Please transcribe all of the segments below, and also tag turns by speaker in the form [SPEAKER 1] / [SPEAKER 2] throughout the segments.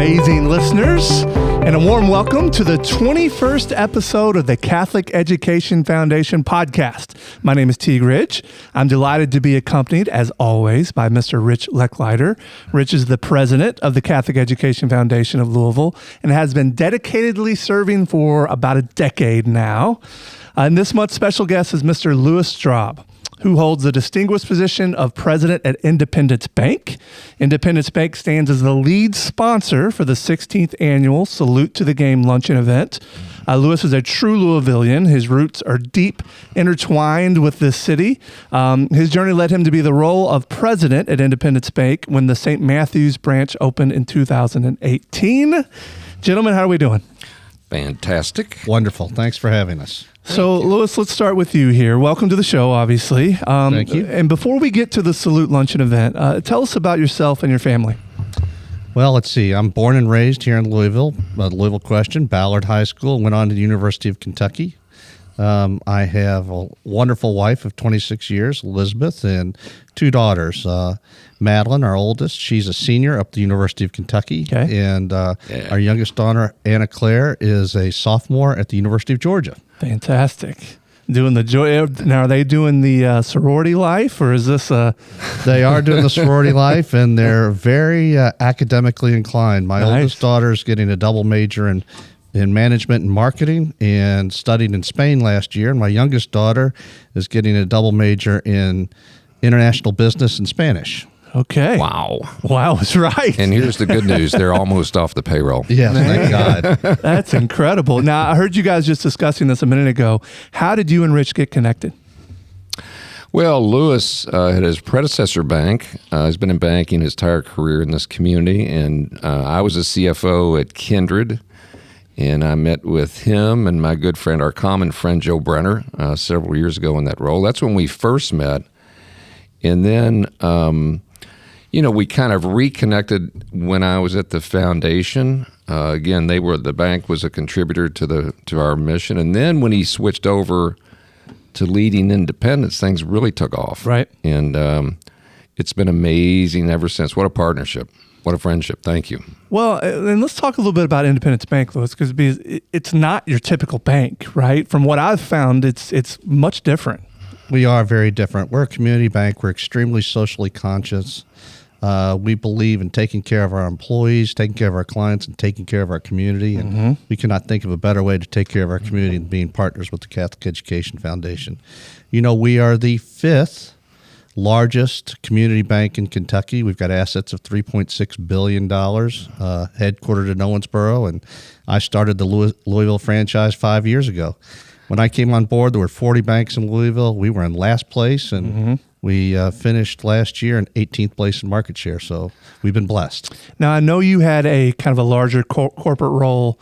[SPEAKER 1] amazing listeners, and a warm welcome to the 21st episode of the Catholic Education Foundation podcast. My name is Teague Rich. I'm delighted to be accompanied, as always, by Mr. Rich Lecklider. Rich is the president of the Catholic Education Foundation of Louisville and has been dedicatedly serving for about a decade now. And this month's special guest is Mr. Louis Straub, who holds the distinguished position of president at Independence Bank. Independence Bank stands as the lead sponsor for the 16th annual Salute to the Game luncheon event. Louis is a true Louisvillian. His roots are deep intertwined with this city. His journey led him to be the role of president at Independence Bank when the St. Matthews branch opened in 2018. Gentlemen, how are we doing?
[SPEAKER 2] Fantastic.
[SPEAKER 3] Wonderful. Thanks for having us.
[SPEAKER 1] So, Louis, let's start with you here. Welcome to the show, obviously.
[SPEAKER 3] Thank you.
[SPEAKER 1] And before we get to the Salute Luncheon event, tell us about yourself and your family.
[SPEAKER 3] Well, let's see. I'm born and raised here in Louisville, Louisville Question, Ballard High School, went on to the University of Kentucky. I have a wonderful wife of 26 years, Elizabeth, and two daughters. Madeline, our oldest, she's a senior up at the University of Kentucky.
[SPEAKER 1] Okay.
[SPEAKER 3] And our youngest daughter, Anna Claire, is a sophomore at the University of Georgia.
[SPEAKER 1] Fantastic. Doing the joy. Now, are they doing the sorority life, or is this
[SPEAKER 3] They are doing the sorority life, and they're very academically inclined. My oldest daughter is getting a double major in management and marketing and studied in Spain last year. And my youngest daughter is getting a double major in international business and Spanish.
[SPEAKER 1] Okay.
[SPEAKER 2] Wow.
[SPEAKER 1] That's right.
[SPEAKER 2] And here's the good news. They're almost off the payroll.
[SPEAKER 3] Yes, thank God.
[SPEAKER 1] That's incredible. Now, I heard you guys just discussing this a minute ago. How did you and Rich get connected?
[SPEAKER 2] Well, Louis had his predecessor bank. He's been in banking his entire career in this community. And I was a CFO at Kindred. And I met with him and my good friend, our common friend, Joe Brenner, several years ago in that role. That's when we first met. And then, we kind of reconnected when I was at the foundation. Again, the bank was a contributor to our mission. And then when he switched over to leading Independence, things really took off.
[SPEAKER 1] Right.
[SPEAKER 2] And it's been amazing ever since. What a partnership. What a friendship. Thank you.
[SPEAKER 1] Well, and let's talk a little bit about Independence Bank, Louis, because it's not your typical bank, right? From what I've found, it's much different.
[SPEAKER 3] We are very different. We're a community bank. We're extremely socially conscious. We believe in taking care of our employees, taking care of our clients, and taking care of our community. And we cannot think of a better way to take care of our community than being partners with the Catholic Education Foundation. We are the fifth largest community bank in Kentucky. We've got assets of $3.6 billion, headquartered in Owensboro, and I started the Louisville franchise 5 years ago. When I came on board, there were 40 banks in Louisville. We were in last place, and we finished last year in 18th place in market share, so we've been blessed.
[SPEAKER 1] Now, I know you had a kind of a larger corporate role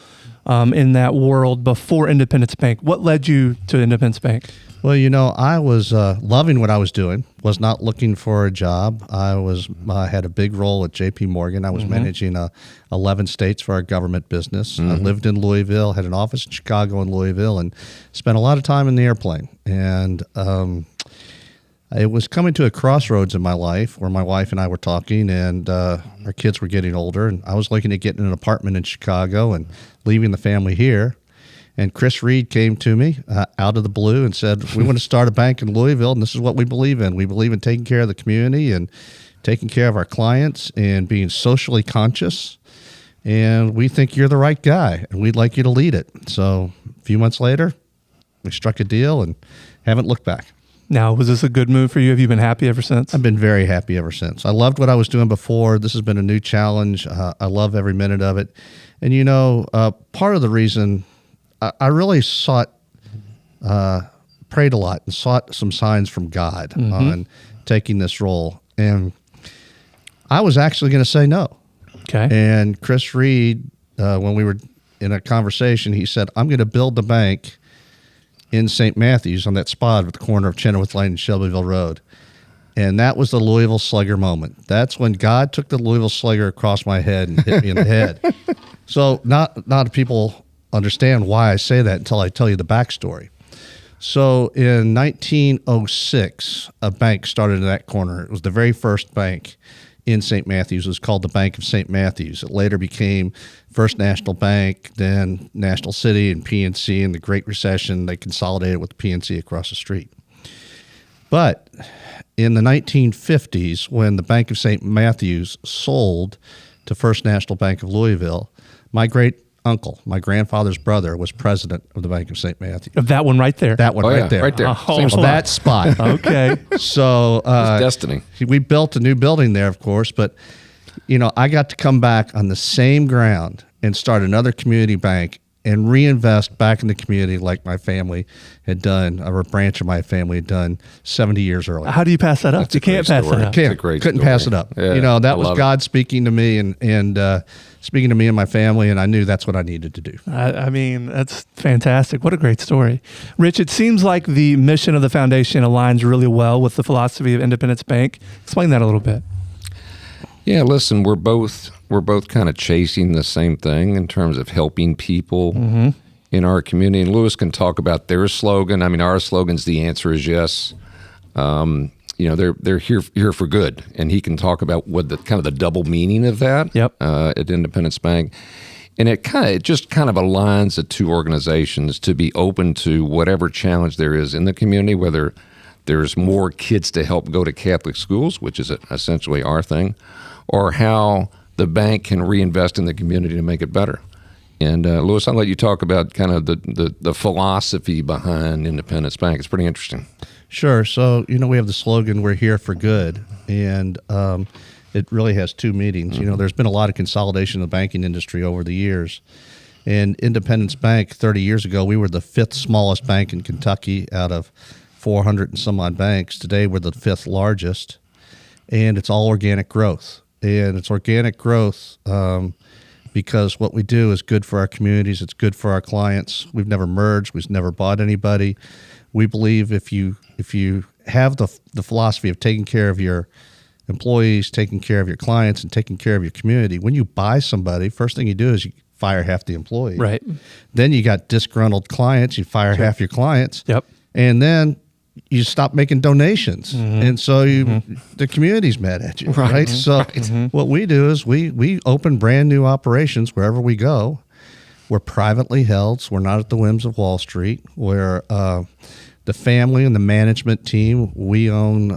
[SPEAKER 1] in that world before Independence Bank. What led you to Independence Bank?
[SPEAKER 3] Well, I was loving what I was doing, was not looking for a job. I had a big role at J.P. Morgan. I was managing 11 states for our government business. I lived in Louisville, had an office in Chicago and Louisville, and spent a lot of time in the airplane. And it was coming to a crossroads in my life where my wife and I were talking, and our kids were getting older, and I was looking at getting an apartment in Chicago and leaving the family here. And Chris Reed came to me out of the blue and said, we want to start a bank in Louisville, and this is what we believe in. We believe in taking care of the community and taking care of our clients and being socially conscious. And we think you're the right guy, and we'd like you to lead it. So a few months later, we struck a deal and haven't looked back.
[SPEAKER 1] Now, was this a good move for you? Have you been happy ever since?
[SPEAKER 3] I've been very happy ever since. I loved what I was doing before. This has been a new challenge. I love every minute of it. And, part of the reason I really prayed a lot and sought some signs from God on taking this role. And I was actually going to say no.
[SPEAKER 1] Okay.
[SPEAKER 3] And Chris Reed, when we were in a conversation, he said, I'm going to build the bank in St. Matthews on that spot at the corner of Chenoweth Lane and Shelbyville Road. And that was the Louisville Slugger moment. That's when God took the Louisville Slugger across my head and hit me in the head. So not people understand why I say that until I tell you the backstory. So in 1906, a bank started in that corner. It was the very first bank in St. Matthews. It was called the Bank of St. Matthews. It later became First National Bank, then National City and PNC. In the Great Recession, they consolidated with the PNC across the street. But in the 1950s, when the Bank of St. Matthews sold to First National Bank of Louisville, my great uncle, my grandfather's brother, was president of the Bank of St. Matthews.
[SPEAKER 1] Of that one right there.
[SPEAKER 3] That one right there.
[SPEAKER 2] Right there.
[SPEAKER 1] Oh,
[SPEAKER 2] Same spot.
[SPEAKER 3] That spot.
[SPEAKER 1] Okay.
[SPEAKER 3] So
[SPEAKER 2] It's destiny.
[SPEAKER 3] we built a new building there, of course, but I got to come back on the same ground and start another community bank and reinvest back in the community like my family had done, or a branch of my family had done 70 years earlier.
[SPEAKER 1] How do you pass that up?
[SPEAKER 2] That's
[SPEAKER 1] You
[SPEAKER 2] a great
[SPEAKER 1] can't pass
[SPEAKER 2] story.
[SPEAKER 1] that up.
[SPEAKER 3] Can't,
[SPEAKER 2] a great
[SPEAKER 3] couldn't
[SPEAKER 2] story.
[SPEAKER 3] pass it up.
[SPEAKER 2] Yeah,
[SPEAKER 3] that
[SPEAKER 2] I
[SPEAKER 3] was
[SPEAKER 2] love
[SPEAKER 3] God speaking to me and speaking to me and my family, and I knew that's what I needed to do.
[SPEAKER 1] I mean, that's fantastic. What a great story. Rich, it seems like the mission of the foundation aligns really well with the philosophy of Independence Bank. Explain that a little bit.
[SPEAKER 2] Yeah, listen, we're both kind of chasing the same thing in terms of helping people in our community. And Lewis can talk about their slogan. I mean, our slogan's "The answer is yes." They're here for good, and he can talk about what the kind of the double meaning of that.
[SPEAKER 1] Yep.
[SPEAKER 2] At Independence Bank. And it just kind of aligns the two organizations to be open to whatever challenge there is in the community, whether there's more kids to help go to Catholic schools, which is essentially our thing, or how the bank can reinvest in the community to make it better. And Lewis, I'll let you talk about kind of the philosophy behind Independence Bank. It's pretty interesting.
[SPEAKER 3] Sure. So, we have the slogan, "We're here for good," and it really has two meanings. There's been a lot of consolidation in the banking industry over the years. And Independence Bank, 30 years ago, we were the fifth smallest bank in Kentucky out of 400 and some odd banks. Today, we're the fifth largest, and it's all organic growth. And it's organic growth because what we do is good for our communities. It's good for our clients. We've never merged. We've never bought anybody. We believe if you have the philosophy of taking care of your employees, taking care of your clients, and taking care of your community, when you buy somebody, first thing you do is you fire half the employees.
[SPEAKER 1] Right.
[SPEAKER 3] Then you got disgruntled clients. You fire half your clients.
[SPEAKER 1] Yep.
[SPEAKER 3] And then you stop making donations. And so the community's mad at you, right? So what we do is we open brand new operations wherever we go. We're privately held, so we're not at the whims of Wall Street. We're the family and the management team, we own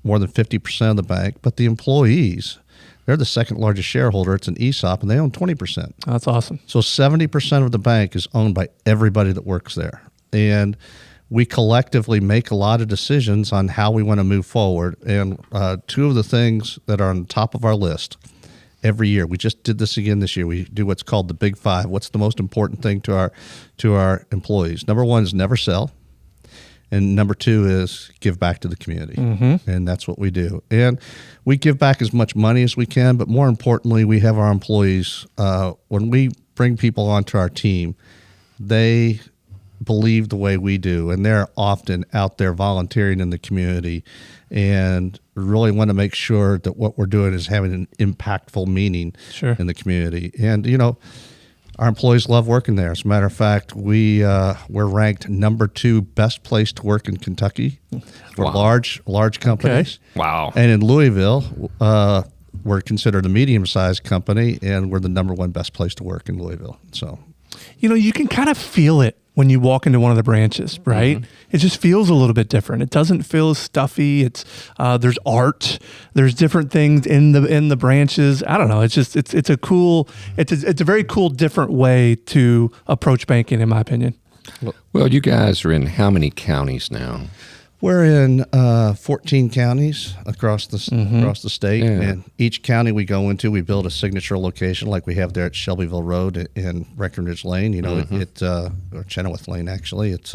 [SPEAKER 3] more than 50% of the bank, but the employees, they're the second largest shareholder. It's an ESOP, and they own 20%.
[SPEAKER 1] That's awesome.
[SPEAKER 3] So 70% of the bank is owned by everybody that works there. And we collectively make a lot of decisions on how we want to move forward. And two of the things that are on the top of our list every year, we just did this again this year. We do what's called the Big Five. What's the most important thing to our employees? Number one is never sell. And number two is give back to the community. And that's what we do. And we give back as much money as we can, but more importantly, we have our employees, when we bring people onto our team, they believe the way we do, and they're often out there volunteering in the community and really want to make sure that what we're doing is having an impactful meaning in the community. And, our employees love working there. As a matter of fact, we're ranked number 2 best place to work in Kentucky for large companies.
[SPEAKER 2] Okay. Wow.
[SPEAKER 3] And in Louisville, we're considered a medium-sized company, and we're the number 1 best place to work in Louisville. So,
[SPEAKER 1] you can kind of feel it when you walk into one of the branches, right? It just feels a little bit different. It doesn't feel stuffy. It's there's art. There's different things in the branches. I don't know. It's just it's a very cool different way to approach banking, in my opinion.
[SPEAKER 2] Well, you guys are in how many counties now?
[SPEAKER 3] We're in 14 counties across the state, and each county we go into, we build a signature location like we have there at Shelbyville Road and Breckenridge Lane. Or Chenoweth Lane actually. It's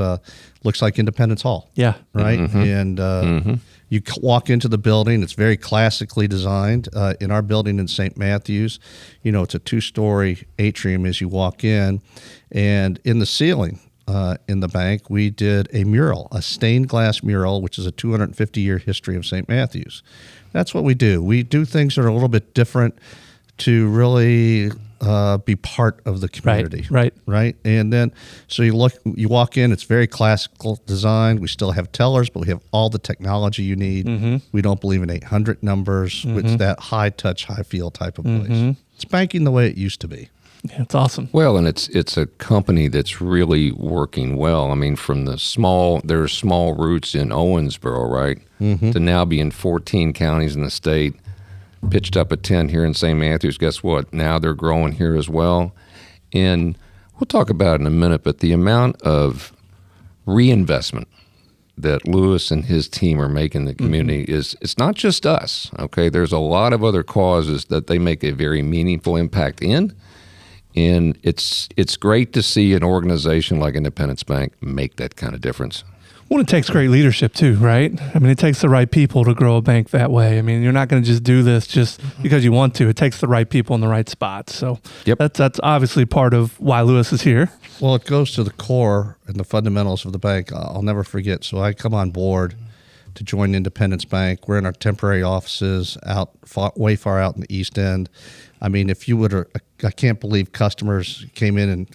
[SPEAKER 3] looks like Independence Hall.
[SPEAKER 1] Yeah.
[SPEAKER 3] Right. And you walk into the building. It's very classically designed. In our building in St. Matthews, it's a 2-story atrium as you walk in, and in the ceiling. In the bank, we did a mural, a stained glass mural, which is a 250-year history of St. Matthews. That's what we do. We do things that are a little bit different to really be part of the community.
[SPEAKER 1] Right.
[SPEAKER 3] And then, so you walk in, it's very classical design. We still have tellers, but we have all the technology you need. We don't believe in 800 numbers. It's that high touch, high feel type of place. It's banking the way it used to be.
[SPEAKER 1] Yeah, it's awesome.
[SPEAKER 2] Well, and it's a company that's really working well. I mean, from there's small roots in Owensboro, right, to now be in 14 counties in the state, pitched up a tent here in St. Matthews. Guess what? Now they're growing here as well. And we'll talk about it in a minute, but the amount of reinvestment that Lewis and his team are making in the community it's not just us, okay? There's a lot of other causes that they make a very meaningful impact in. And it's great to see an organization like Independence Bank make that kind of difference.
[SPEAKER 1] Well, it takes great leadership too, right? I mean, it takes the right people to grow a bank that way. I mean, you're not going to just do this just because you want to. It takes the right people in the right spots. So that's obviously part of why Lewis is here.
[SPEAKER 3] Well, it goes to the core and the fundamentals of the bank. I'll never forget. So I come on board to join Independence Bank. We're in our temporary offices way far out in the East End. I mean, if you would, I can't believe clients came in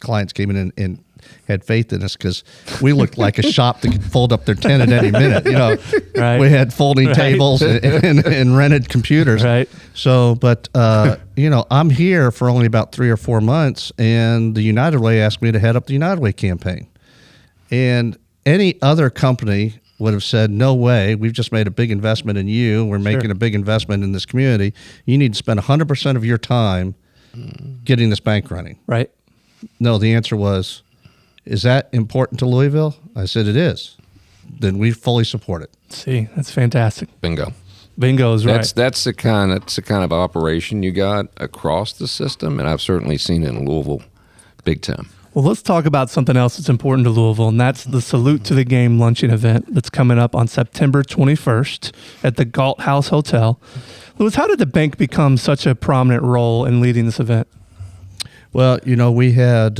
[SPEAKER 3] and had faith in us because we looked like a shop that could fold up their tent at any minute.
[SPEAKER 1] Right.
[SPEAKER 3] We had folding tables and rented computers.
[SPEAKER 1] Right.
[SPEAKER 3] So, but I'm here for only about 3 or 4 months, and the United Way asked me to head up the United Way campaign. And any other company would have said, no way, we've just made a big investment in you. We're making a big investment in this community. You need to spend 100% of your time getting this bank running.
[SPEAKER 1] Right.
[SPEAKER 3] No, the answer was, is that important to Louisville? I said, it is. Then we fully support it.
[SPEAKER 1] See, that's fantastic.
[SPEAKER 2] Bingo
[SPEAKER 1] is right.
[SPEAKER 2] That's the kind of operation you got across the system, and I've certainly seen it in Louisville big time.
[SPEAKER 1] Well, let's talk about something else that's important to Louisville, and that's the Salute to the Game luncheon event that's coming up on September 21st at the Galt House Hotel. Lewis, how did the bank become such a prominent role in leading this event?
[SPEAKER 3] Well, we had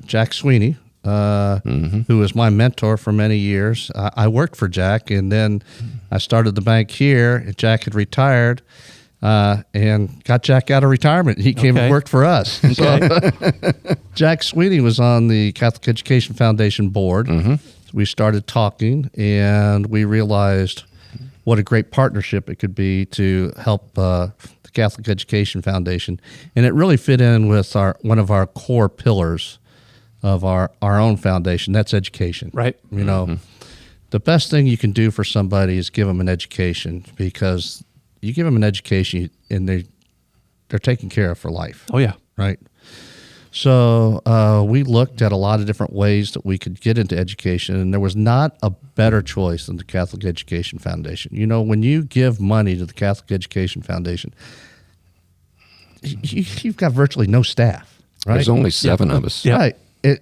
[SPEAKER 3] Jack Sweeney, who was my mentor for many years. I worked for Jack, and then I started the bank here. Jack had retired. And got Jack out of retirement. He came and worked for us. So, Jack Sweeney was on the Catholic Education Foundation board. We started talking, and we realized what a great partnership it could be to help the Catholic Education Foundation. And it really fit in with one of our core pillars of our own foundation. That's education.
[SPEAKER 1] Right.
[SPEAKER 3] The best thing you can do for somebody is give them an education, because you give them an education and they're taken care of for life.
[SPEAKER 1] Oh, yeah.
[SPEAKER 3] Right. So we looked at a lot of different ways that we could get into education, and there was not a better choice than the Catholic Education Foundation. When you give money to the Catholic Education Foundation, you've got virtually no staff. Right?
[SPEAKER 2] There's only 7 of us.
[SPEAKER 1] Yeah.
[SPEAKER 3] Right.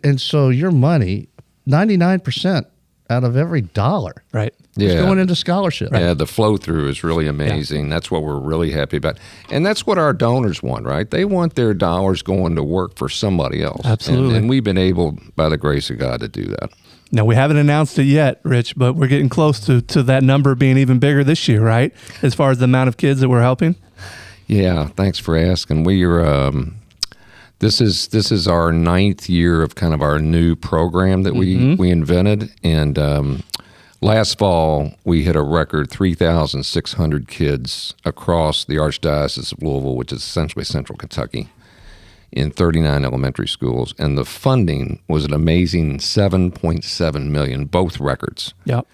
[SPEAKER 3] And so your money, 99% out of every dollar.
[SPEAKER 1] Right.
[SPEAKER 3] It's going into scholarship.
[SPEAKER 2] Yeah, the flow through is really amazing. Yeah. That's what we're really happy about. And that's what our donors want, right? They want their dollars going to work for somebody else.
[SPEAKER 1] Absolutely.
[SPEAKER 2] And we've been able, by the grace of God, to do that.
[SPEAKER 1] Now, we haven't announced it yet, Rich, but we're getting close to that number being even bigger this year, right? As far as the amount of kids that we're helping?
[SPEAKER 2] Yeah, thanks for asking. We're this is our 9th year of kind of our new program that we invented, and last fall we hit a record 3,600 kids across the Archdiocese of Louisville, which is essentially Central Kentucky, in 39 elementary schools, and the funding was an amazing $7.7 million, both records.
[SPEAKER 1] Yep.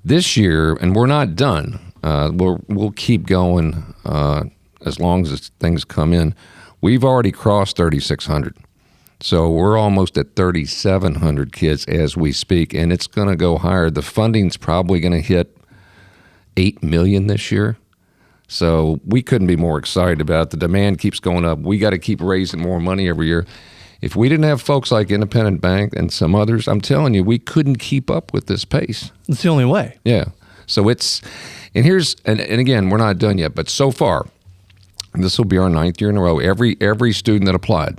[SPEAKER 2] This year, and we're not done. We'll keep going as long as things come in. We've already crossed 3,600. So we're almost at 3,700 kids as we speak, and it's going to go higher. The funding's probably going to hit $8 million this year. So we couldn't be more excited about it. The demand keeps going up. We got to keep raising more money every year. If we didn't have folks like Independent Bank and some others, I'm telling you, we couldn't keep up with this pace.
[SPEAKER 1] It's the only way.
[SPEAKER 2] Yeah. So and again, we're not done yet, but so far, this will be our 9th year in a row. Every student that applied,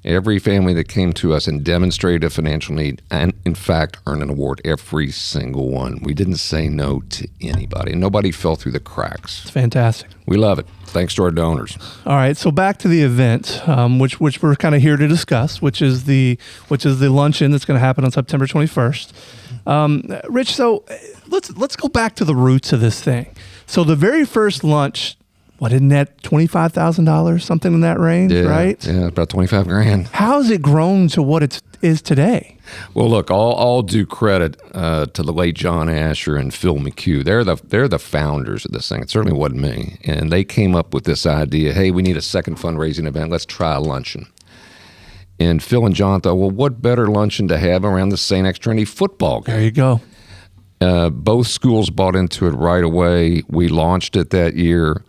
[SPEAKER 2] Every family that came to us and demonstrated a financial need and, in fact, earned an award, every single one. We didn't say no to anybody. Nobody fell through the cracks.
[SPEAKER 1] It's fantastic.
[SPEAKER 2] We love it. Thanks to our donors.
[SPEAKER 1] All right, so back to the event, which we're kind of here to discuss, which is the luncheon that's going to happen on September 21st. Rich, so let's go back to the roots of this thing. So the very first lunch, what, isn't that $25,000, something in that range, right?
[SPEAKER 2] Yeah, about $25,000.
[SPEAKER 1] How has it grown to what it is today?
[SPEAKER 2] Well, look, all due credit to the late John Asher and Phil McHugh. They're the founders of this thing. It certainly wasn't me. And they came up with this idea, hey, we need a second fundraising event. Let's try a luncheon. And Phil and John thought, well, what better luncheon to have around the St. X Trinity football game?
[SPEAKER 1] There you go.
[SPEAKER 2] Both schools bought into it right away. We launched it that year.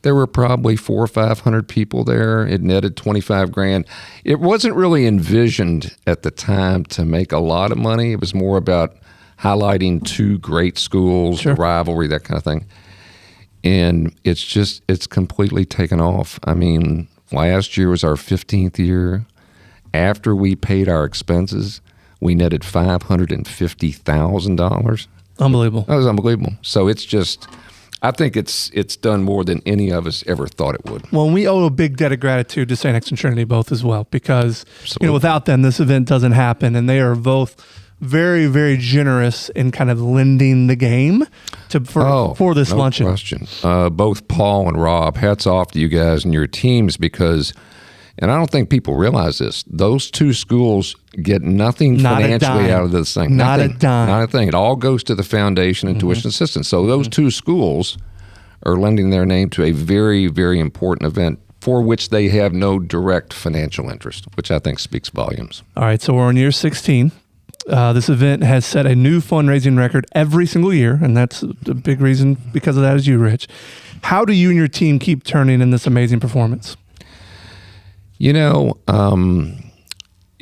[SPEAKER 2] There were probably 400 or 500 people there. It netted $25,000. It wasn't really envisioned at the time to make a lot of money. It was more about highlighting two great schools,
[SPEAKER 1] Sure.
[SPEAKER 2] the rivalry, that kind of thing. And it's completely taken off. I mean, last year was our 15th year. After we paid our expenses, we netted $550,000.
[SPEAKER 1] Unbelievable.
[SPEAKER 2] That was unbelievable. So it's just, I think it's done more than any of us ever thought it would.
[SPEAKER 1] Well, we owe a big debt of gratitude to St. X and Trinity both as well, because
[SPEAKER 2] Absolutely.
[SPEAKER 1] without them, this event doesn't happen, and they are both very, very generous in kind of lending the game for this
[SPEAKER 2] no
[SPEAKER 1] luncheon.
[SPEAKER 2] Question. Both Paul and Rob, hats off to you guys and your teams, because, and I don't think people realize this, those two schools get nothing
[SPEAKER 1] Not a
[SPEAKER 2] financially
[SPEAKER 1] dime.
[SPEAKER 2] out of this thing.
[SPEAKER 1] Not
[SPEAKER 2] Nothing.
[SPEAKER 1] a dime.
[SPEAKER 2] Not a thing. It all goes to the foundation and tuition assistance. So those two schools are lending their name to a very, very important event for which they have no direct financial interest, which I think speaks volumes.
[SPEAKER 1] All right, so we're on year 16. This event has set a new fundraising record every single year, and that's a big reason because of that is you, Rich. How do you and your team keep turning in this amazing performance?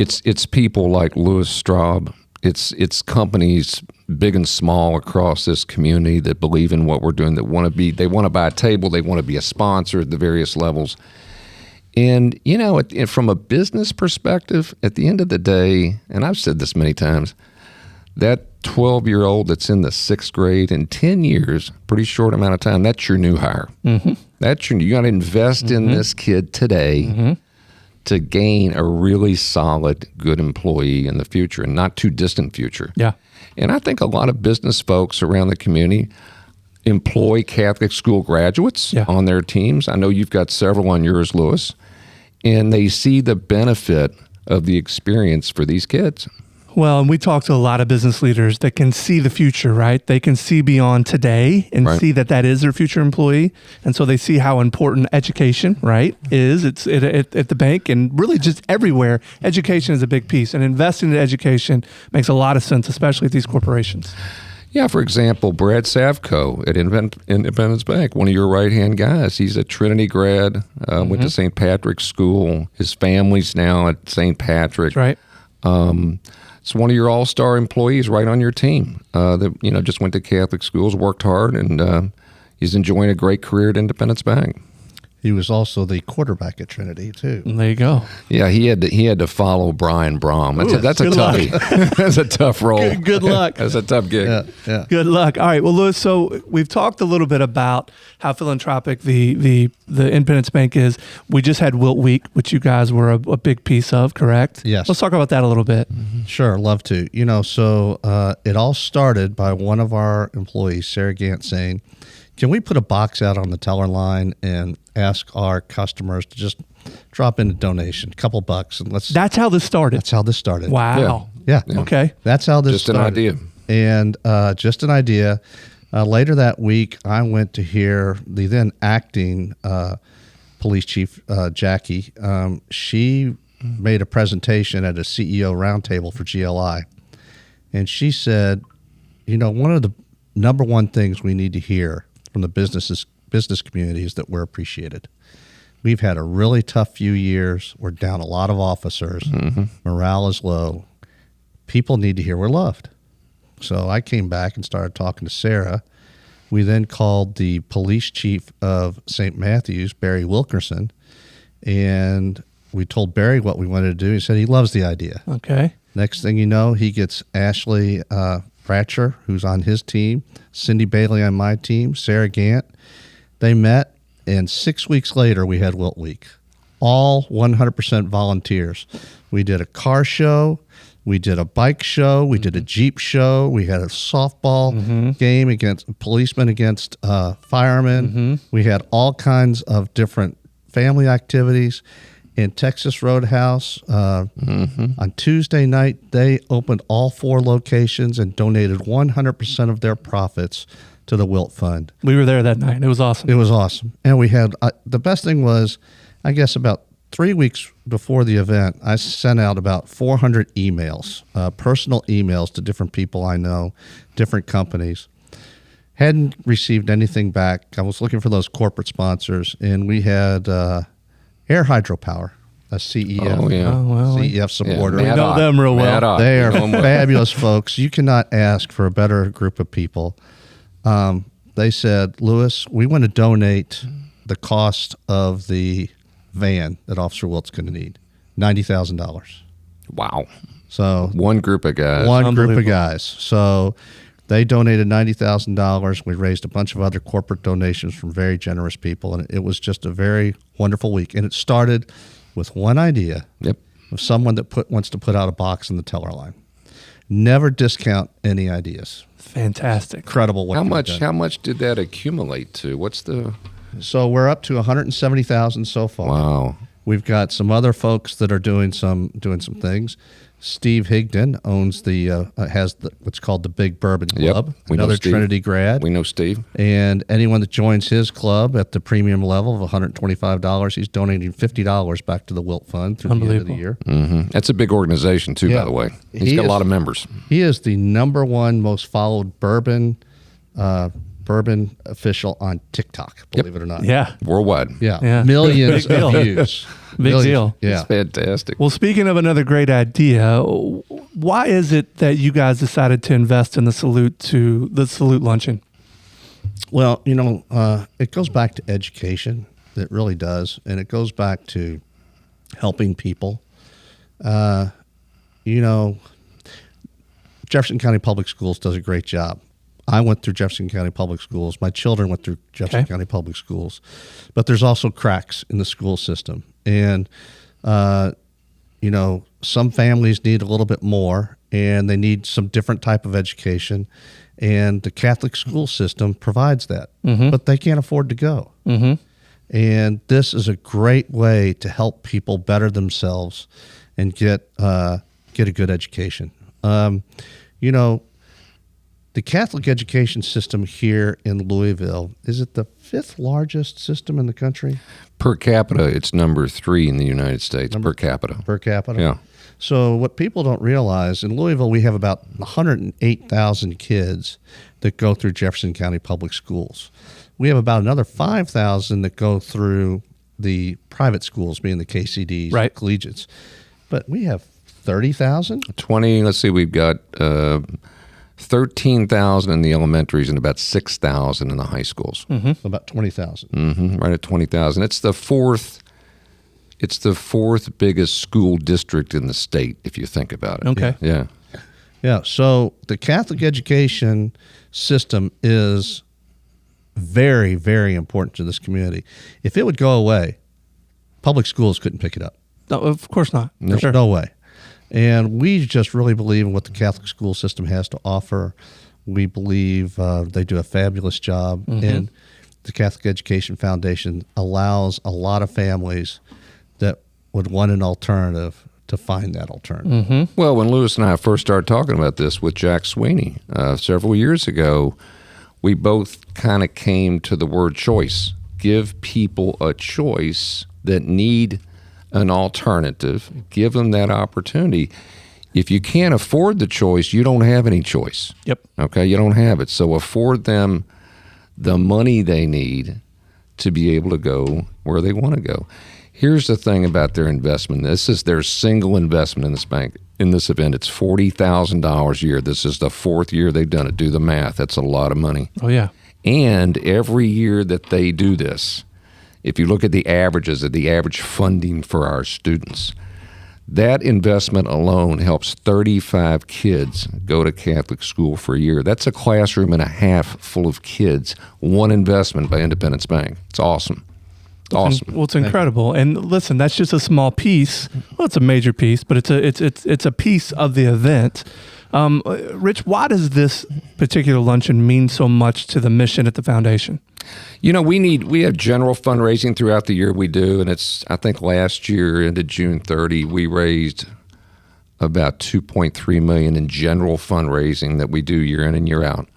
[SPEAKER 2] It's people like Louis Straub. It's companies big and small across this community that believe in what we're doing, that they want to buy a table, they want to be a sponsor at the various levels. And, from a business perspective, at the end of the day, and I've said this many times, that 12-year-old that's in the 6th grade in 10 years, pretty short amount of time, that's your new hire. Mm-hmm. You got to invest in this kid today to gain a really solid, good employee in the future, and not too distant future.
[SPEAKER 1] Yeah.
[SPEAKER 2] And I think a lot of business folks around the community employ Catholic school graduates on their teams. I know you've got several on yours, Louis, and they see the benefit of the experience for these kids.
[SPEAKER 1] Well, and we talk to a lot of business leaders that can see the future, right? They can see beyond today and see that is their future employee. And so they see how important education, right, is. It's at the bank and really just everywhere. Education is a big piece. And investing in education makes a lot of sense, especially at these corporations.
[SPEAKER 2] Yeah, for example, Brad Savko at Independence Bank, one of your right-hand guys. He's a Trinity grad, went to St. Patrick's School. His family's now at St. Patrick.
[SPEAKER 1] That's right.
[SPEAKER 2] It's one of your all-star employees right on your team that just went to Catholic schools, worked hard, and he's enjoying a great career at Independence Bank.
[SPEAKER 3] He was also the quarterback at Trinity, too.
[SPEAKER 1] There you go.
[SPEAKER 2] Yeah, he had to follow Brian Brom. That's a toughie. That's a tough role.
[SPEAKER 1] Good luck.
[SPEAKER 2] That's a tough gig.
[SPEAKER 3] Yeah.
[SPEAKER 1] Good luck. All right. Well, Louis, so we've talked a little bit about how philanthropic the Independence Bank is. We just had Wilt Week, which you guys were a big piece of, correct?
[SPEAKER 3] Yes.
[SPEAKER 1] Let's talk about that a little bit.
[SPEAKER 3] Mm-hmm. Sure, love to. So it all started by one of our employees, Sarah Gant, saying, can we put a box out on the teller line and ask our customers to just drop in a donation, a couple bucks, and
[SPEAKER 1] That's how this started.
[SPEAKER 3] That's how this started.
[SPEAKER 1] Wow.
[SPEAKER 3] Yeah.
[SPEAKER 1] Okay.
[SPEAKER 3] That's how this
[SPEAKER 2] Just
[SPEAKER 3] started.
[SPEAKER 2] an idea.
[SPEAKER 3] And just an idea. Later that week, I went to hear the then acting police chief, Jackie. She made a presentation at a CEO roundtable for GLI. And she said, one of the number one things we need to hear from the business community is that we're appreciated. We've had a really tough few years. We're down a lot of officers. Mm-hmm. Morale is low. People need to hear we're loved. So I came back and started talking to Sarah. We then called the police chief of St. Matthew's, Barry Wilkerson, and we told Barry what we wanted to do. He said he loves the idea.
[SPEAKER 1] Okay.
[SPEAKER 3] Next thing you know, he gets Ashley Pratcher, who's on his team, Cindy Bailey on my team, Sarah Gant. They met, and 6 weeks later, we had Wilt Week. All 100% volunteers. We did a car show. We did a bike show. We did a Jeep show. We had a softball game against policemen against firemen. We had all kinds of different family activities. In Texas Roadhouse, on Tuesday night, they opened all 4 locations and donated 100% of their profits to the Wilt Fund.
[SPEAKER 1] We were there that night. It was awesome.
[SPEAKER 3] It was awesome. And we had, the best thing was, I guess about 3 weeks before the event, I sent out about 400 emails, personal emails to different people I know, different companies. Hadn't received anything back. I was looking for those corporate sponsors, and we had Air Hydropower, a CEF supporter.
[SPEAKER 1] We know them real well.
[SPEAKER 3] They are fabulous folks. You cannot ask for a better group of people. They said, Lewis, we want to donate the cost of the van that Officer Wilt's going to need, $90,000.
[SPEAKER 2] Wow.
[SPEAKER 3] So
[SPEAKER 2] one group of guys.
[SPEAKER 3] One group of guys. So they donated $90,000. We raised a bunch of other corporate donations from very generous people, and it was just a very wonderful week. And it started with one idea of someone that wants to put out a box in the teller line. Never discount any ideas.
[SPEAKER 1] Fantastic.
[SPEAKER 3] Incredible.
[SPEAKER 2] How much did that accumulate to? What's the?
[SPEAKER 3] So we're up to $170,000 so far.
[SPEAKER 2] Wow.
[SPEAKER 3] We've got some other folks that are doing some things. Steve Higdon owns has what's called the Big Bourbon Club. Another Trinity grad.
[SPEAKER 2] We know Steve.
[SPEAKER 3] And anyone that joins his club at the premium level of $125, he's donating $50 back to the Wilt Fund through the end of the year.
[SPEAKER 2] That's a big organization too, by the way. He's got a lot of members.
[SPEAKER 3] He is the #1 most followed bourbon official on TikTok, believe it or not.
[SPEAKER 1] Yeah.
[SPEAKER 2] Worldwide.
[SPEAKER 3] Yeah. Millions of views.
[SPEAKER 1] Big deal.
[SPEAKER 3] Yeah.
[SPEAKER 2] It's fantastic.
[SPEAKER 1] Well, speaking of another great idea, why is it that you guys decided to invest in the Salute luncheon?
[SPEAKER 3] Well, it goes back to education. It really does. And it goes back to helping people. Jefferson County Public Schools does a great job. I went through Jefferson County Public Schools. My children went through Jefferson County Public Schools. But there's also cracks in the school system. And, some families need a little bit more, and they need some different type of education. And the Catholic school system provides that. But they can't afford to go. And this is a great way to help people better themselves and get a good education. The Catholic education system here in Louisville, is it the 5th largest system in the country?
[SPEAKER 2] Per capita, it's #3 in the United States, per capita.
[SPEAKER 3] Per capita?
[SPEAKER 2] Yeah.
[SPEAKER 3] So what people don't realize, in Louisville, we have about 108,000 kids that go through Jefferson County Public Schools. We have about another 5,000 that go through the private schools, being the KCDs,
[SPEAKER 1] right,
[SPEAKER 3] collegiates. But we have 30,000?
[SPEAKER 2] Let's see, we've got 13,000 in the elementaries and about 6,000 in the high schools.
[SPEAKER 3] About 20,000.
[SPEAKER 2] Right at 20,000. It's the fourth biggest school district in the state, if you think about it.
[SPEAKER 1] Okay.
[SPEAKER 3] Yeah. So the Catholic education system is very, very important to this community. If it would go away, public schools couldn't pick it up.
[SPEAKER 1] No, of course not.
[SPEAKER 3] There's no way. And we just really believe in what the Catholic school system has to offer. We believe they do a fabulous job. And the Catholic Education Foundation allows a lot of families that would want an alternative to find that alternative.
[SPEAKER 2] Well, when Lewis and I first started talking about this with Jack Sweeney several years ago, we both kind of came to the word choice. Give people a choice that need an alternative, give them that opportunity. If you can't afford the choice, you don't have any choice.
[SPEAKER 1] Yep.
[SPEAKER 2] Okay, you don't have it. So afford them the money they need to be able to go where they want to go. Here's the thing about their investment. This is their single investment in this bank. In this event, it's $40,000 a year. This is the 4th year they've done it. Do the math. That's a lot of money.
[SPEAKER 1] Oh, yeah.
[SPEAKER 2] And every year that they do this, if you look at the averages of the average funding for our students, that investment alone helps 35 kids go to Catholic school for a year. That's a classroom and a half full of kids. One investment by Independence Bank. It's awesome. It's awesome.
[SPEAKER 1] Well, it's incredible. And listen, that's just a small piece. Well, it's a major piece, but it's a piece of the event. Rich, why does this particular luncheon mean so much to the mission at the foundation?
[SPEAKER 2] You know, we have general fundraising throughout the year. We do, and I think last year into June 30, we raised about $2.3 million in general fundraising that we do year in and year out.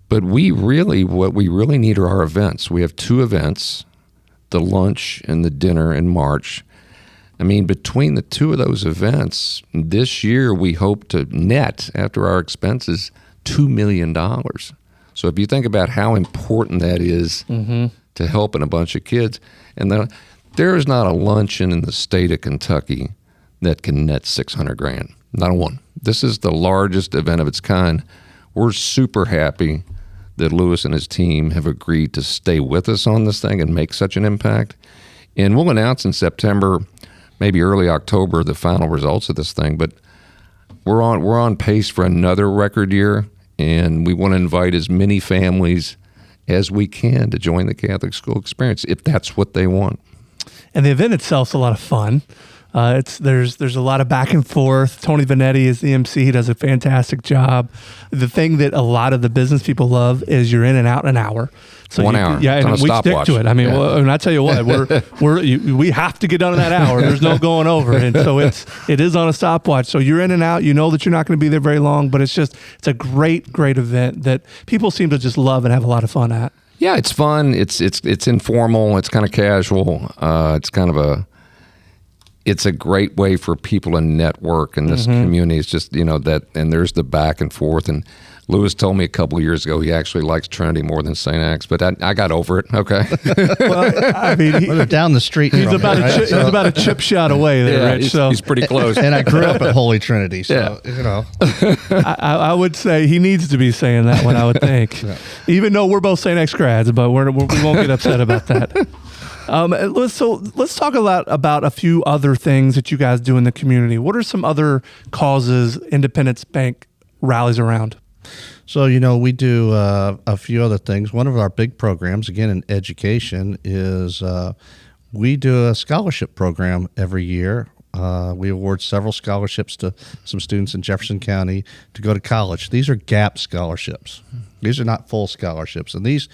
[SPEAKER 2] But what we really need are our events. We have 2 events, the lunch and the dinner in March. I mean, between the 2 of those events, this year we hope to net, after our expenses, $2 million. So if you think about how important that is to helping a bunch of kids, and there is not a luncheon in the state of Kentucky that can net $600,000. Not a one. This is the largest event of its kind. We're super happy that Lewis and his team have agreed to stay with us on this thing and make such an impact. And we'll announce in September, maybe early October, the final results of this thing. But we're on pace for another record year. And we want to invite as many families as we can to join the Catholic school experience, if that's what they want.
[SPEAKER 1] And the event itself is a lot of fun. There's a lot of back and forth. Tony Vanetti is the MC. He does a fantastic job. The thing that a lot of the business people love is you're in and out in an hour. So
[SPEAKER 2] 1 hour.
[SPEAKER 1] Yeah, and we stick to it. I mean, and I tell you what, we have to get done in that hour. There's no going over, and so it is on a stopwatch. So you're in and out. You know that you're not going to be there very long, but it's a great event that people seem to just love and have a lot of fun at.
[SPEAKER 2] Yeah, it's fun. It's informal. It's kind of casual. It's a great way for people to network in this community. It's just, that, and there's the back and forth. And Lewis told me a couple of years ago he actually likes Trinity more than St. Axe, but I got over it. Okay.
[SPEAKER 3] Well, I mean, they're down the street.
[SPEAKER 1] He's about a chip shot away there, Rich.
[SPEAKER 2] He's pretty close.
[SPEAKER 3] And I grew up at Holy Trinity, so
[SPEAKER 1] I would say he needs to be saying that one. I would think, even though we're both St. Axe grads, but we won't get upset about that. Let's talk about a few other things that you guys do in the community. What are some other causes Independence Bank rallies around?
[SPEAKER 3] So, we do a few other things. One of our big programs, again, in education, is we do a scholarship program every year. We award several scholarships to some students in Jefferson County to go to college. These are GAP scholarships. These are not full scholarships. And these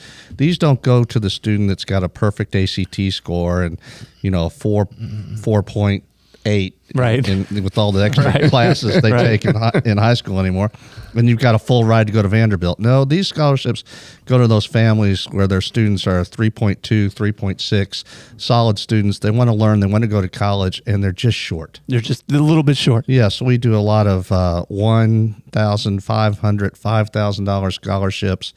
[SPEAKER 3] don't go to the student that's got a perfect ACT score and, 4.8.
[SPEAKER 1] Right.
[SPEAKER 3] With all the extra classes they take in high school anymore. And you've got a full ride to go to Vanderbilt. No, these scholarships go to those families where their students are 3.2, 3.6, solid students. They want to learn, they want to go to college, and they're just short.
[SPEAKER 1] They're just a little bit short.
[SPEAKER 3] Yeah, so we do a lot of $1,500, $5,000 scholarships.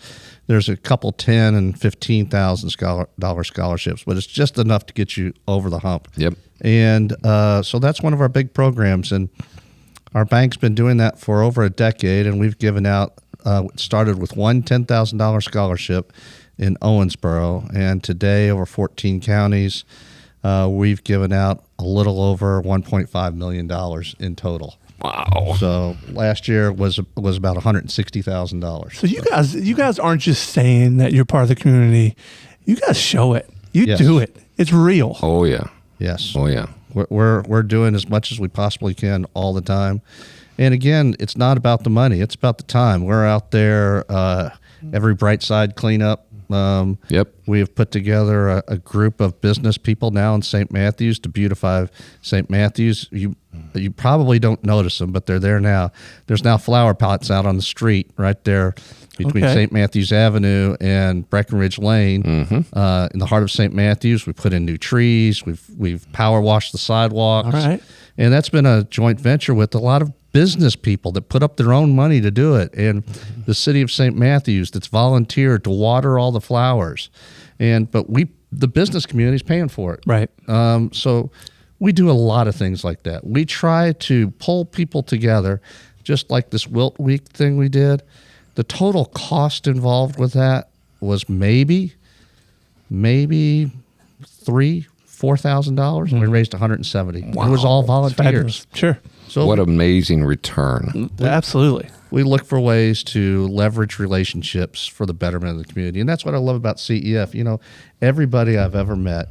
[SPEAKER 3] There's a couple $10,000 and $15,000 scholarships, but it's just enough to get you over the hump.
[SPEAKER 2] Yep.
[SPEAKER 3] And so that's one of our big programs, and our bank's been doing that for over a decade, and we've given out, started with one $10,000 scholarship in Owensboro, and today over 14 counties, we've given out a little over $1.5 million in total.
[SPEAKER 2] Wow!
[SPEAKER 3] So last year was about $160,000.
[SPEAKER 1] So you guys aren't just saying that you're part of the community. You guys show it. You do it. It's real.
[SPEAKER 2] Oh yeah.
[SPEAKER 3] Yes.
[SPEAKER 2] Oh yeah.
[SPEAKER 3] We're doing as much as we possibly can all the time. And again, it's not about the money. It's about the time. We're out there every bright side cleanup.
[SPEAKER 2] Yep.
[SPEAKER 3] We have put together a group of business people now in St. Matthews to beautify St. Matthews. You probably don't notice them, but they're there now. There's now flower pots out on the street right there between St. Matthews Avenue and Breckenridge Lane. In the heart of St. Matthews, we put in new trees. We've power washed the sidewalks.
[SPEAKER 1] All right.
[SPEAKER 3] And that's been a joint venture with a lot of business people that put up their own money to do it, and the city of St. Matthews that's volunteered to water all the flowers, but the business community is paying for it.
[SPEAKER 1] Right.
[SPEAKER 3] So we do a lot of things like that. We try to pull people together, just like this Wilt Week thing we did. The total cost involved with that was maybe $1 $4,000, and we raised $170.
[SPEAKER 2] Wow.
[SPEAKER 3] It was all volunteers.
[SPEAKER 1] Fabulous. Sure.
[SPEAKER 3] So
[SPEAKER 2] What amazing return.
[SPEAKER 1] Absolutely.
[SPEAKER 3] we look for ways to leverage relationships for the betterment of the community. And that's what I love about CEF. You know, everybody I've ever met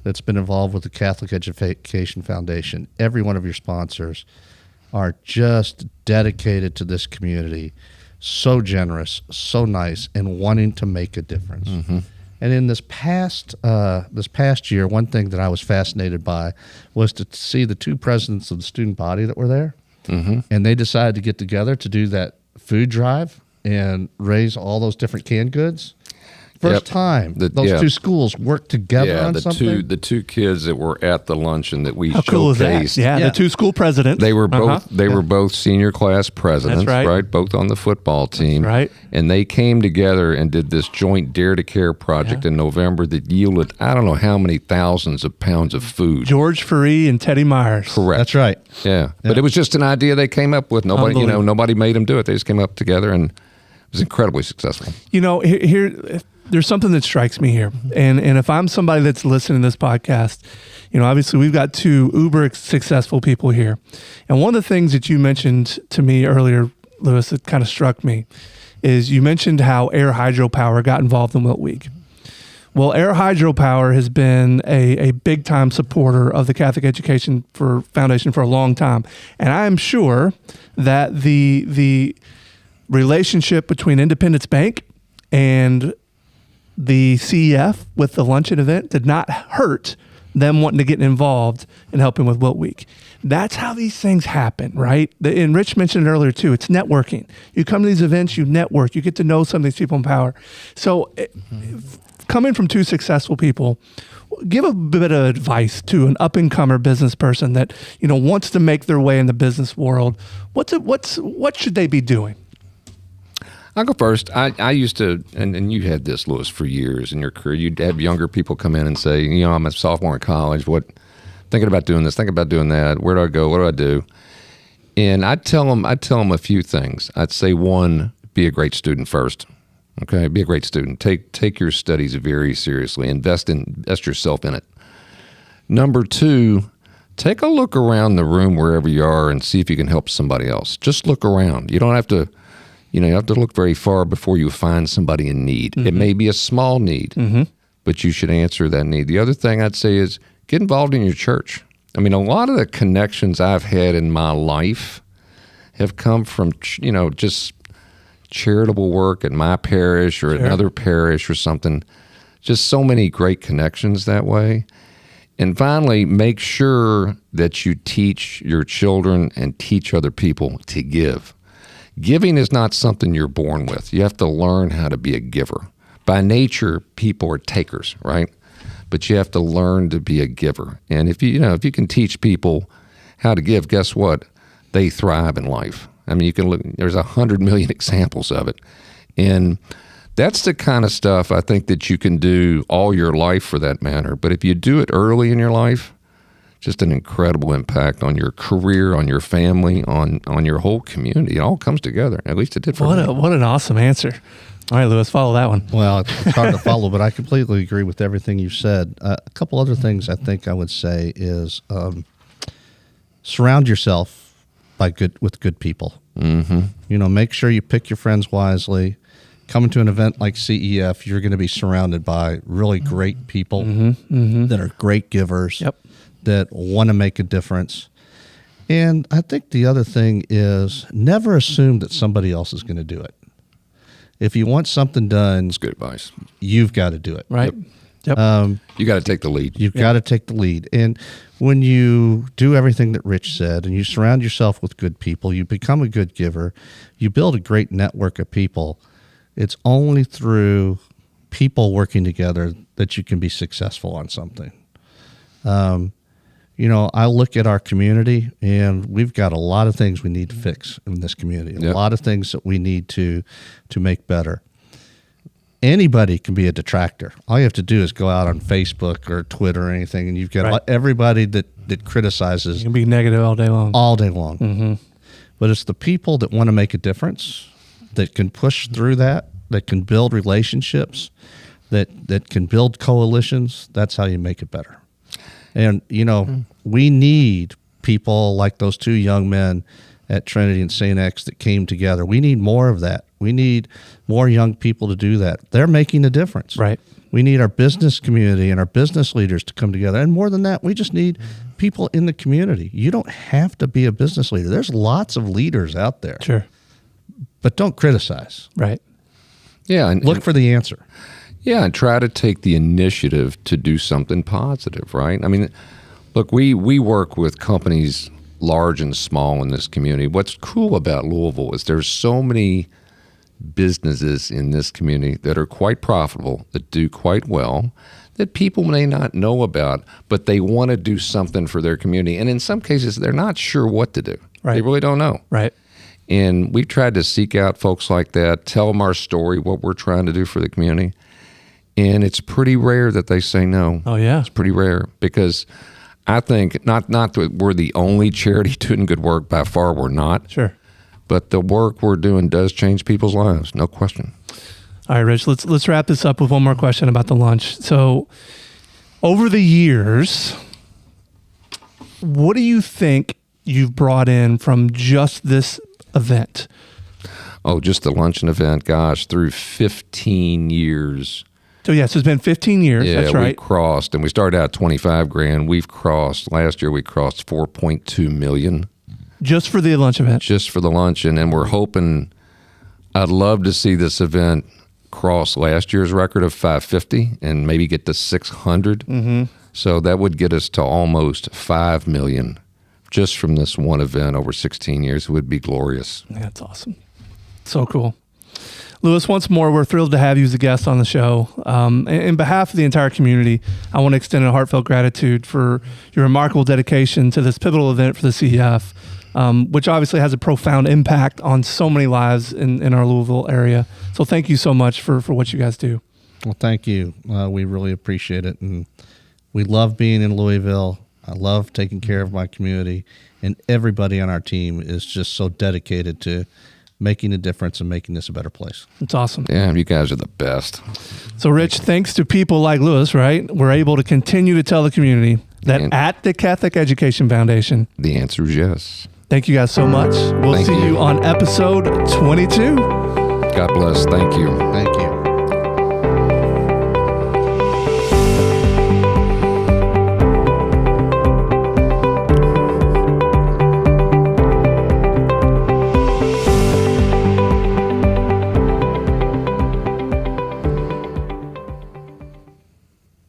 [SPEAKER 3] that's been involved with the Catholic Education Foundation, every one of your sponsors are just dedicated to this community, so generous, so nice, and wanting to make a difference. And in this past year, one thing that I was fascinated by was to see the two presidents of the student body that were there, and they decided to get together to do that food drive and raise all those different canned goods. First time those two schools worked together on something.
[SPEAKER 2] The two kids that were at the luncheon that we
[SPEAKER 1] How
[SPEAKER 2] showcased.
[SPEAKER 1] cool is that? Yeah, the two school presidents.
[SPEAKER 2] They were both were both senior class presidents,
[SPEAKER 1] That's right.
[SPEAKER 2] Both on the football team.
[SPEAKER 1] That's right.
[SPEAKER 2] And they came together and did this joint Dare to Care project in November that yielded I don't know how many thousands of pounds of food.
[SPEAKER 1] George Faree and Teddy Myers.
[SPEAKER 2] Correct.
[SPEAKER 3] That's right.
[SPEAKER 2] Yeah. But it was just an idea they came up with. Nobody made them do it. They just came up together and it was incredibly successful.
[SPEAKER 1] You know, here there's something that strikes me here. And if I'm somebody that's listening to this podcast, you know, obviously we've got two uber successful people here. And one of the things that you mentioned to me earlier, Lewis, that kind of struck me is you mentioned how Air Hydropower got involved in Wilt Week. Well, Air Hydropower has been a big time supporter of the Catholic Education Foundation for a long time. And I am sure that the relationship between Independence Bank and the CEF with the luncheon event did not hurt them wanting to get involved in helping with Wilt Week. That's how these things happen, right? And Rich mentioned it earlier too. It's networking. You come to these events, you network, you get to know some of these people in power. So coming from two successful people, give a bit of advice to an up-and-comer business person that, you know, wants to make their way in the business world. What should they be doing?
[SPEAKER 2] I'll go first. I used to, and you had this, Lewis, for years in your career. You'd have younger people come in and say, you know, I'm a sophomore in college. Thinking about doing this, thinking about doing that. Where do I go? What do I do? And I'd tell them a few things. I'd say, one, be a great student first. Okay, be a great student. Take your studies very seriously. Invest yourself in it. Number two, take a look around the room wherever you are and see if you can help somebody else. Just look around. You don't have to. You have to look very far before you find somebody in need. It may be a small need, but you should answer that need. The other thing I'd say is get involved in your church. I mean, a lot of the connections I've had in my life have come from, just charitable work at my parish or another parish or something. Just so many great connections that way. And finally, make sure that you teach your children and teach other people to give. Giving is not something you're born with. You have to learn how to be a giver. By nature, people are takers, right? But you have to learn to be a giver. And if you can teach people how to give, guess what? They thrive in life. I mean, you can look. There's 100 million examples of it, and that's the kind of stuff I think that you can do all your life, for that matter. But if you do it early in your life, just an incredible impact on your career, on your family, on your whole community. It all comes together. At least it did for me.
[SPEAKER 1] What an awesome answer. All right, Lewis, follow that one.
[SPEAKER 3] Well, it's hard to follow, but I completely agree with everything you said. A couple other things I think I would say is surround yourself with good people. Make sure you pick your friends wisely. Coming to an event like CEF, you're going to be surrounded by really great people that are great givers.
[SPEAKER 1] Yep.
[SPEAKER 3] That want to make a difference. And I think the other thing is never assume that somebody else is going to do it. If you want something done,
[SPEAKER 2] That's good advice.
[SPEAKER 3] You've got to do it.
[SPEAKER 1] Right. Yep.
[SPEAKER 2] You got to take the lead.
[SPEAKER 3] You've got to take the lead. And when you do everything that Rich said and you surround yourself with good people, you become a good giver, you build a great network of people. It's only through people working together that you can be successful on something. I look at our community, and we've got a lot of things we need to fix in this community, a lot of things that we need to make better. Anybody can be a detractor. All you have to do is go out on Facebook or Twitter or anything, and you've got everybody that criticizes.
[SPEAKER 1] You can be negative all day long.
[SPEAKER 3] All day long. But it's the people that want to make a difference, that can push through that can build relationships, that can build coalitions, that's how you make it better. And, we need people like those two young men at Trinity and St. X that came together. We need more of that. We need more young people to do that. They're making a difference.
[SPEAKER 1] Right.
[SPEAKER 3] We need our business community and our business leaders to come together. And more than that, we just need people in the community. You don't have to be a business leader. There's lots of leaders out there.
[SPEAKER 1] Sure.
[SPEAKER 3] But don't criticize.
[SPEAKER 1] Right.
[SPEAKER 2] Yeah. And
[SPEAKER 3] Look for the answer.
[SPEAKER 2] Yeah, and try to take the initiative to do something positive, right? I mean, look, we work with companies large and small in this community. What's cool about Louisville is there's so many businesses in this community that are quite profitable, that do quite well, that people may not know about, but they want to do something for their community. And in some cases, they're not sure what to do.
[SPEAKER 1] Right.
[SPEAKER 2] They really don't know.
[SPEAKER 1] Right.
[SPEAKER 2] And we've tried to seek out folks like that, tell them our story, what we're trying to do for the community. And it's pretty rare that they say no.
[SPEAKER 1] Oh, yeah.
[SPEAKER 2] It's pretty rare because I think not that we're the only charity doing good work. By far, we're not.
[SPEAKER 1] Sure.
[SPEAKER 2] But the work we're doing does change people's lives, no question.
[SPEAKER 1] All right, Rich, let's wrap this up with one more question about the lunch. So over the years, what do you think you've brought in from just this event?
[SPEAKER 2] Oh, just the luncheon event, gosh, through 15 years.
[SPEAKER 1] So yes, it's been 15 years.
[SPEAKER 2] Yeah,
[SPEAKER 1] That's right.
[SPEAKER 2] we crossed, and we started out 25 grand. We've crossed, last year we crossed 4.2 million.
[SPEAKER 1] Just for the lunch event?
[SPEAKER 2] Just for the luncheon, and we're hoping, I'd love to see this event cross last year's record of 550 and maybe get to 600.
[SPEAKER 1] Mm-hmm.
[SPEAKER 2] So that would get us to almost 5 million just from this one event over 16 years. It would be glorious.
[SPEAKER 1] That's awesome. So cool. Louis, once more, we're thrilled to have you as a guest on the show. In behalf of the entire community, I want to extend a heartfelt gratitude for your remarkable dedication to this pivotal event for the CEF, which obviously has a profound impact on so many lives in our Louisville area. So thank you so much for what you guys do.
[SPEAKER 3] Well, thank you. We really appreciate it. And we love being in Louisville. I love taking care of my community. And everybody on our team is just so dedicated to making a difference and making this a better place.
[SPEAKER 1] It's awesome.
[SPEAKER 2] Yeah, you guys are the best.
[SPEAKER 1] So, Rich, thanks to people like Louis, right, we're able to continue to tell the community that at the Catholic Education Foundation,
[SPEAKER 2] the answer is yes.
[SPEAKER 1] Thank you guys so much. We'll see you on episode 22.
[SPEAKER 2] God bless. Thank you.
[SPEAKER 3] Thank you.